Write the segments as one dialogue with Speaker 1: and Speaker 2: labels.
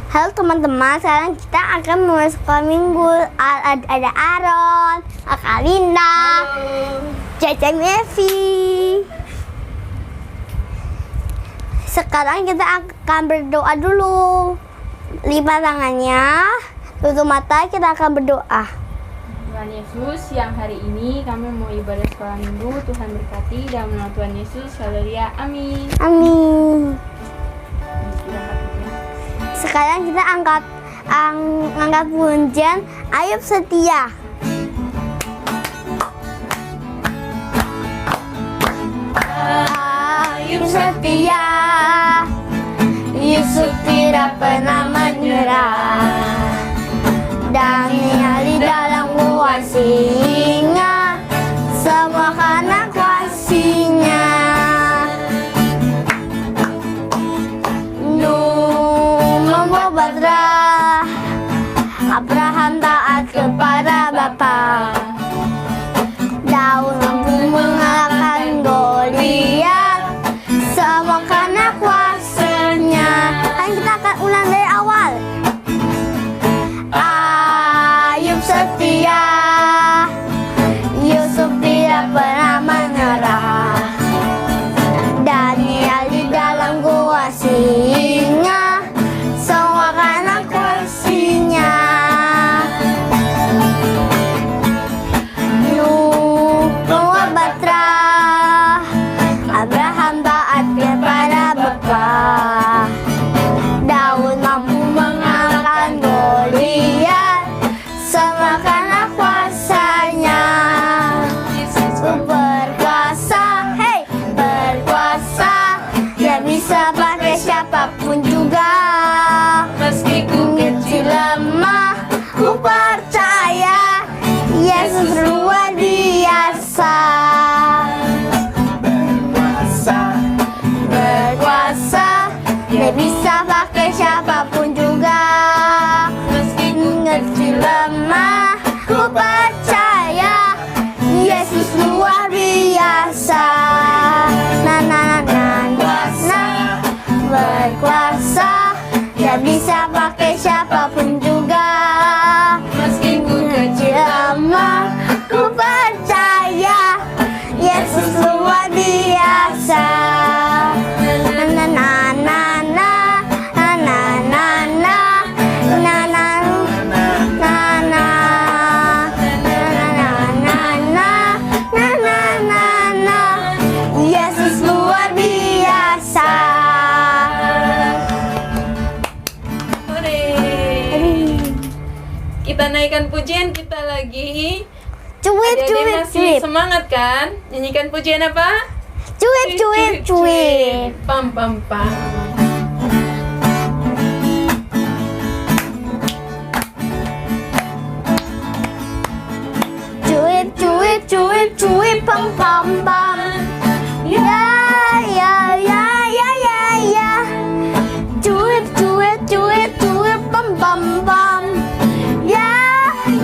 Speaker 1: Halo teman-teman, sekarang kita akan memasuki minggu. Ada Aaron, Kak Linda, Ceceng Evi. Sekarang kita akan berdoa dulu. Lipat tangannya, tutup mata, kita akan berdoa.
Speaker 2: Tuhan Yesus, yang hari ini kami mau ibadah sekolah minggu, Tuhan berkati dalam nama Tuhan Yesus. Haleluya, amin.
Speaker 1: Amin. Sekarang kita angkat pujian Ayub Setia. Ayub setia, Yusuf tidak pernah menyerah, Daniel di dalam gua singa, semua karena kasih-Nya. Badra, Abraham taat kepada Bapa, Daud mampu mengalahkan Goliat, semua karena kuasa-Nya. Kan kita akan ulang dari awal. Ayub setia, Yusuf tidak pernah menyerah, Daniel di dalam gua singa, semua karena kasih-Nya. Nuh Batra, Abraham taat kepada Bapa, Daud mampu mengalahkan Goliat, semua karena kuasa-Nya. Yesus berkuasa, hey, berkuasa, Dia bisa pakai siapapun juga. Meski ku kecil lemah, ku percaya Yesus luar biasa. Berkuasa, Dia bisa pakai siapapun juga. Meski ku kecil lemah, ku percaya Yesus luar biasa. Na na na na na, berkuasa, Dia bisa pakai siapapun juga. Meski ku kecil lemah, ku percaya Yesus luar biasa. Na na na na na na na na na na na na na. Yesus luar biasa.
Speaker 2: Kita naikkan pujian kita lagi.
Speaker 1: Cuit,
Speaker 2: Adik-adik
Speaker 1: cuit,
Speaker 2: masih
Speaker 1: cuit.
Speaker 2: semangat kan? Nyanyikan pujian apa?
Speaker 1: Cuit, cuit, cuit.
Speaker 2: Pam pam pam.
Speaker 1: Cuit, cuit, cuit, cuit, pam pam pam. Ya, ya, ya, ya, ya, ya. Cuit, cuit, cuit, cuit, pam pam pam. Ya,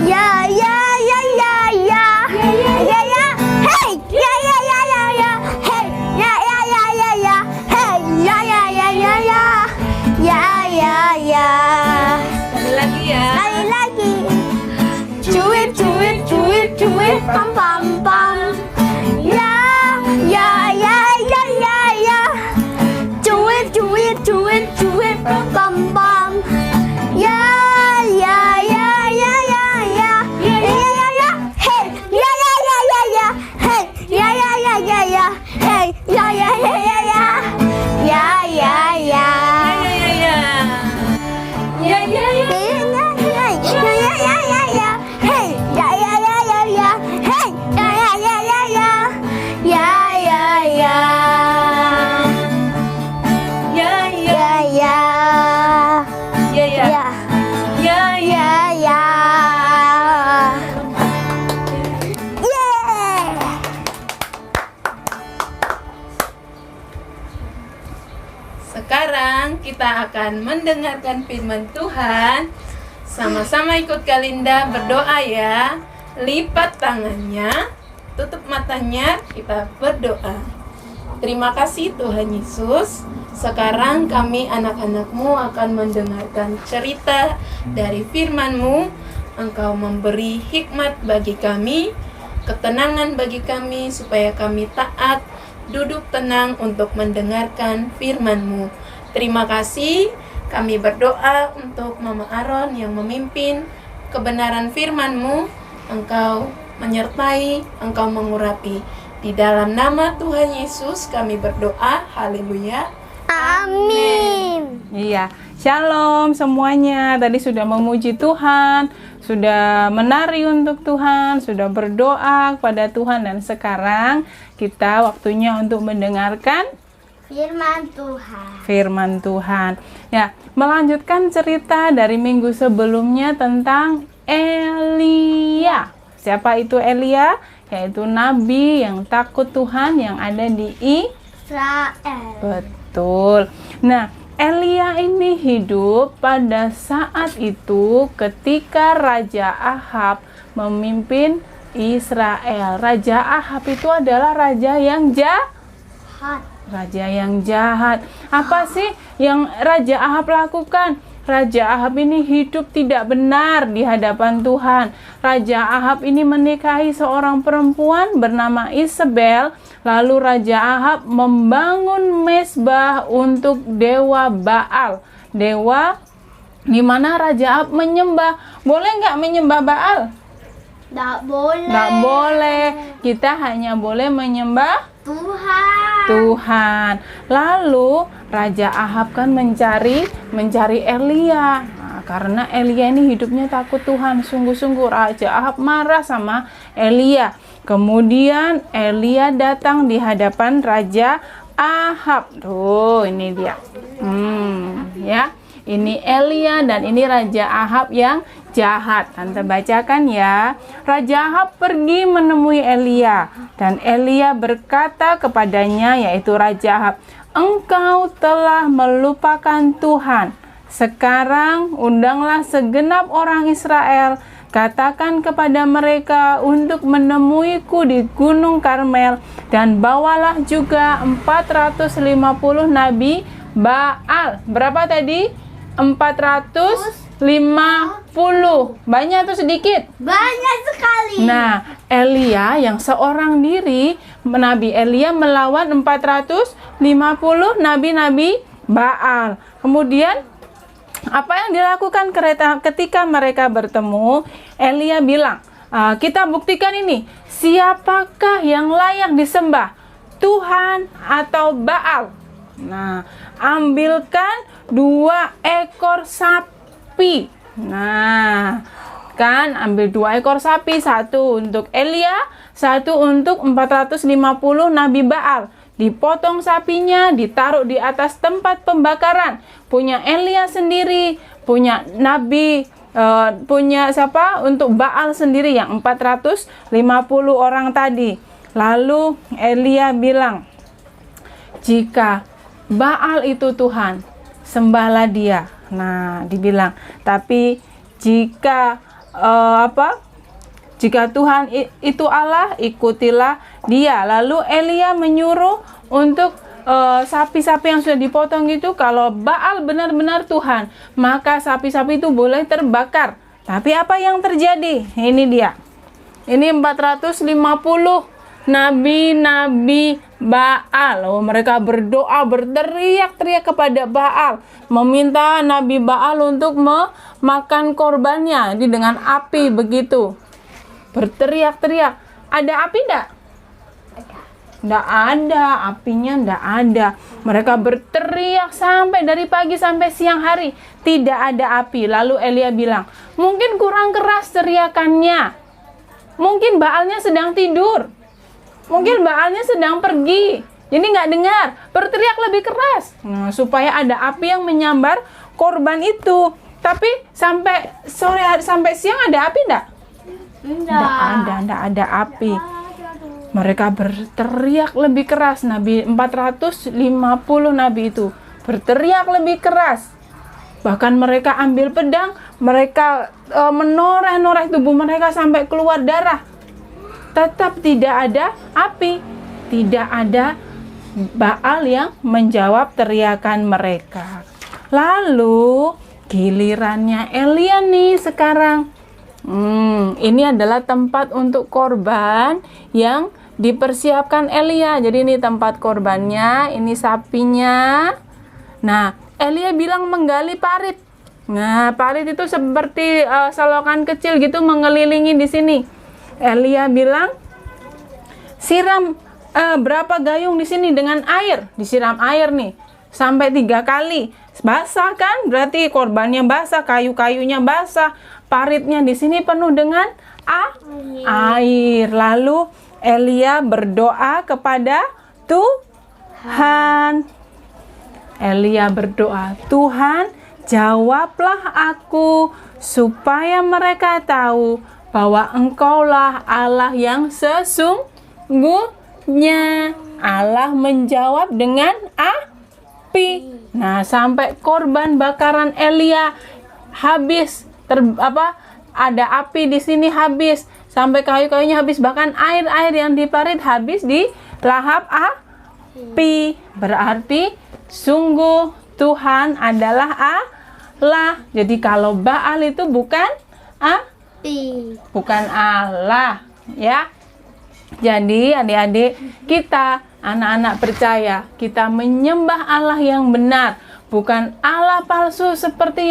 Speaker 1: ya, ya, ya, ya, ya. Ya, ya, hey, ya, ya, ya, ya, ya. Hey, ya, ya, ya, ya, ya. Hey, ya, ya, ya, ya, ya. Ya, ya, ya.
Speaker 2: Sekali lagi ya.
Speaker 1: Sekali lagi. Cuit, cuit, cuit, cuit, pam pam pam. Ya, ya, ya, ya, ya, ya. Cuit, cuit, cuit, cuit, pam pam pam. Ya, ya, ya, ya, ya, ya. Ya, ya, ya, ya. Hey, ya, ya, ya, ya, ya. Hey, ya, ya, ya, ya, ya. Hey, ya, ya, ya, ya, ya. Ya, ya, ya.
Speaker 2: Ya ya ya. Sekarang kita akan mendengarkan firman Tuhan. Sama-sama ikut Kak Linda berdoa ya. Lipat tangannya, tutup matanya, kita berdoa. Terima kasih Tuhan Yesus. Sekarang kami anak-anak-Mu akan mendengarkan cerita dari firman-Mu. Engkau memberi hikmat bagi kami, ketenangan bagi kami, supaya kami taat, duduk tenang untuk mendengarkan firman-Mu. Terima kasih. Kami berdoa untuk Mama Aron yang memimpin kebenaran firman-Mu. Engkau menyertai, Engkau mengurapi. Di dalam nama Tuhan Yesus kami berdoa. Haleluya.
Speaker 1: Amin.
Speaker 3: Iya, shalom semuanya. Tadi sudah memuji Tuhan, sudah menari untuk Tuhan, sudah berdoa kepada Tuhan, dan sekarang kita waktunya untuk mendengarkan firman Tuhan. Ya, melanjutkan cerita dari minggu sebelumnya tentang Elia. Siapa itu Elia? Yaitu nabi yang takut Tuhan yang ada di
Speaker 1: Israel.
Speaker 3: Betul. Nah, Elia ini hidup pada saat itu ketika Raja Ahab memimpin Israel. Raja Ahab itu adalah raja yang jahat. Raja yang jahat. Apa sih yang Raja Ahab lakukan? Raja Ahab ini hidup tidak benar di hadapan Tuhan. Raja Ahab ini menikahi seorang perempuan bernama Isabel. Lalu Raja Ahab membangun mezbah untuk dewa Baal. Dewa di mana Raja Ahab menyembah. Boleh nggak menyembah Baal?
Speaker 1: Nggak boleh.
Speaker 3: Nggak boleh. Kita hanya boleh menyembah Tuhan. Lalu Raja Ahab kan mencari Elia. Nah, karena Elia ini hidupnya takut Tuhan, sungguh-sungguh Raja Ahab marah sama Elia. Kemudian Elia datang di hadapan Raja Ahab. Tuh, ini dia. Ya. Ini Elia dan ini Raja Ahab yang jahat. Tante bacakan ya. Raja Ahab pergi menemui Elia dan Elia berkata kepadanya, yaitu Raja Ahab, "Engkau telah melupakan Tuhan. Sekarang undanglah segenap orang Israel. Katakan kepada mereka untuk menemuiku di Gunung Karmel, dan bawalah juga 450 nabi Baal." Berapa tadi? 450. Banyak atau sedikit?
Speaker 1: Banyak sekali.
Speaker 3: Nah, Elia yang seorang diri, Nabi Elia melawan 450 nabi-nabi Baal. Kemudian apa yang dilakukan ketika mereka bertemu? Elia bilang, kita buktikan ini. Siapakah yang layak disembah? Tuhan atau Baal? Nah, ambilkan 2 ekor sapi. Nah, kan ambil 2 ekor sapi, satu untuk Elia, satu untuk 450 nabi Baal. Dipotong sapinya, ditaruh di atas tempat pembakaran. Punya Elia sendiri, punya nabi, punya siapa? Untuk Baal sendiri yang 450 orang tadi. Lalu Elia bilang, jika Baal itu Tuhan, sembahlah dia. Nah, dibilang, tapi jika jika Tuhan itu Allah, ikutilah dia. Lalu Elia menyuruh untuk sapi-sapi yang sudah dipotong itu, kalau Baal benar-benar Tuhan, maka sapi-sapi itu boleh terbakar. Tapi apa yang terjadi? Ini dia. Ini 450 nabi-nabi Baal. Oh, mereka berdoa, berteriak-teriak kepada Baal, meminta nabi Baal untuk memakan korbannya dengan api begitu. Berteriak-teriak. Ada api enggak? Enggak ada, apinya enggak ada. Mereka berteriak sampai dari pagi sampai siang hari, tidak ada api. Lalu Elia bilang, mungkin kurang keras teriakannya. Mungkin Baalnya sedang tidur. Mungkin Baalnya sedang pergi, jadi nggak dengar. Berteriak lebih keras, supaya ada api yang menyambar korban itu. Tapi sampai sore sampai siang ada api enggak? Enggak ada api. Mereka berteriak lebih keras. Nabi 450 nabi itu berteriak lebih keras. Bahkan mereka ambil pedang, mereka menoreh-noreh tubuh mereka sampai keluar darah. Tetap tidak ada api, tidak ada Baal yang menjawab teriakan mereka. Lalu gilirannya Elia nih sekarang. Ini adalah tempat untuk korban yang dipersiapkan Elia. Jadi ini tempat korbannya, ini sapinya. Nah, Elia bilang menggali parit. Nah, parit itu seperti selokan kecil gitu mengelilingi di sini. Elia bilang, siram berapa gayung di sini dengan air. Disiram air nih sampai 3 kali. Basah kan? Berarti korbannya basah, kayu-kayunya basah, paritnya di sini penuh dengan air. Lalu Elia berdoa kepada Tuhan. Elia berdoa, Tuhan, jawablah aku supaya mereka tahu bahwa Engkaulah Allah yang sesungguhnya. Allah menjawab dengan api. Nah, sampai korban bakaran Elia habis, ada api di sini habis, sampai kayu-kayunya habis, bahkan air-air yang diparit habis di lahap api. Berarti sungguh Tuhan adalah Allah. Jadi kalau Baal itu bukan Allah, ya. Jadi adik-adik, kita anak-anak percaya, kita menyembah Allah yang benar, bukan Allah palsu seperti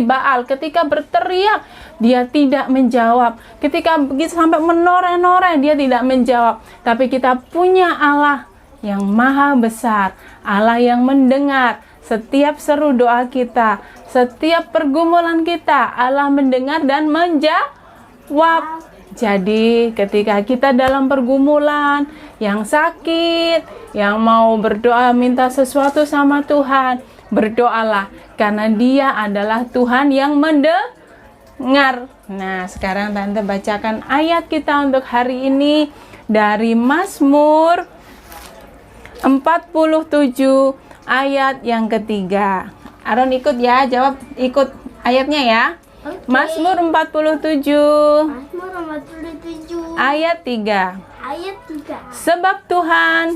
Speaker 3: Baal. Ketika berteriak, dia tidak menjawab. Ketika begitu sampai menoreh-noreh, dia tidak menjawab. Tapi kita punya Allah yang maha besar, Allah yang mendengar setiap seru doa kita, setiap pergumulan kita. Allah mendengar dan menjawab. Jadi ketika kita dalam pergumulan, yang sakit, yang mau berdoa minta sesuatu sama Tuhan, berdoalah karena Dia adalah Tuhan yang mendengar. Nah, sekarang Tante bacakan ayat kita untuk hari ini dari Mazmur 47 ayat yang ketiga. Aaron ikut ya, jawab ikut ayatnya ya.
Speaker 1: Oke.
Speaker 3: Mazmur 47
Speaker 1: Mazmur 47
Speaker 3: ayat 3.
Speaker 1: ayat 3.
Speaker 3: Sebab Tuhan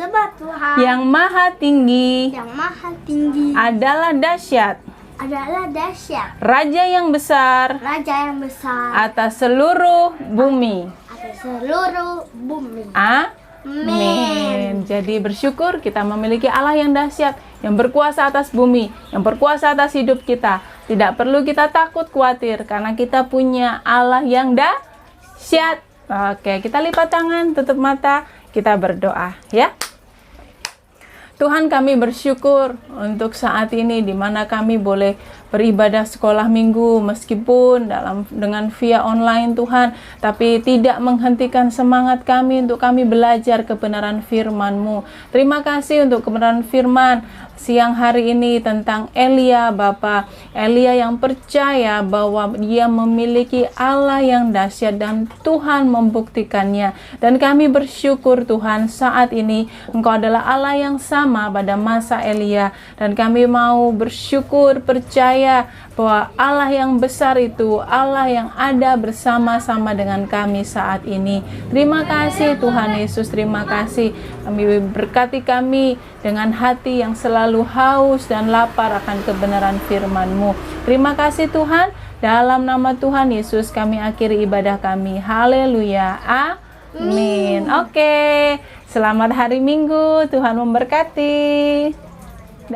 Speaker 3: yang maha tinggi adalah dahsyat, Raja yang besar atas seluruh bumi. Amin. Jadi bersyukur kita memiliki Allah yang dahsyat, yang berkuasa atas bumi, yang berkuasa atas hidup kita. Tidak perlu kita takut, khawatir, karena kita punya Allah yang dahsyat. Oke, kita lipat tangan, tutup mata, kita berdoa ya. Tuhan, kami bersyukur untuk saat ini di mana kami boleh beribadah sekolah minggu meskipun dengan via online Tuhan, tapi tidak menghentikan semangat kami untuk kami belajar kebenaran firman-Mu. Terima kasih untuk kebenaran firman siang hari ini tentang Elia, Bapa. Elia yang percaya bahwa dia memiliki Allah yang dahsyat dan Tuhan membuktikannya. Dan kami bersyukur Tuhan, saat ini Engkau adalah Allah yang sama pada masa Elia, dan kami mau bersyukur, percaya bahwa Allah yang besar itu Allah yang ada bersama-sama dengan kami saat ini. Terima kasih Tuhan Yesus, terima kasih. Kami berkati kami dengan hati yang selalu haus dan lapar akan kebenaran firman-Mu. Terima kasih Tuhan, dalam nama Tuhan Yesus kami akhiri ibadah kami. Haleluya, amin. Oke, selamat hari Minggu, Tuhan memberkati.